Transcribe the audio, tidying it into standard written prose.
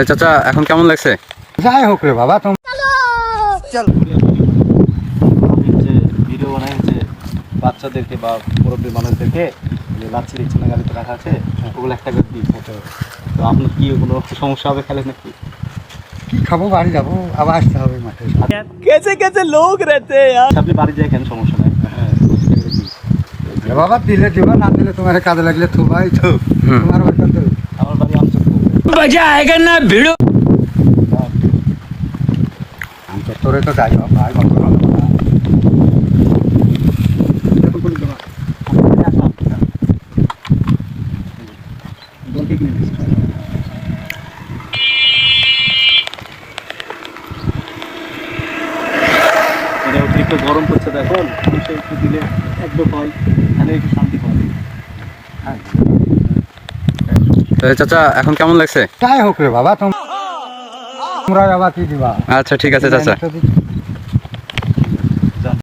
চাচা এখন কেমন লাগছে? যাই হোক রে বাবা, তুমি চল যে ভিডিও বানাই হচ্ছে বাচ্চাদেরকে বা মুরব্বী মানুষদেরকে লাচ্ছি দিচ্ছে না, গাড়িতে রাখা আছে, ওগুলো একটা করে দিই। তো আপনার কি কোনো সমস্যা হবে খেলে নাকি? কি খাবো, বাড়ি যাবো, আবার আসতে হবে মাঠে। कैसे कैसे लोग रहते हैं यार। আপনি বাড়ি যাই কেন, সমস্যা নাই। বাবা দিলে দিবা, না দিলে তোমার কাজে লাগলে তো ভাই তো তোমার বাড়ি কত? আমার বাড়ি আমচত্বর। মজা আয়েগা না ভিড়ো। আমচত্বরে তো যাই হোক ভাই, কত ভালো কথা। মানে অতিরিক্ত গরম করছে তো এখন, মানুষে একটু দিলে একদম হয়, তাহলে একটু শান্তি পাবে। চাচা এখন কেমন লাগছে? যাই হোক রে বাবা, তোমরা আবার কি দিবা? আচ্ছা ঠিক আছে চাচা।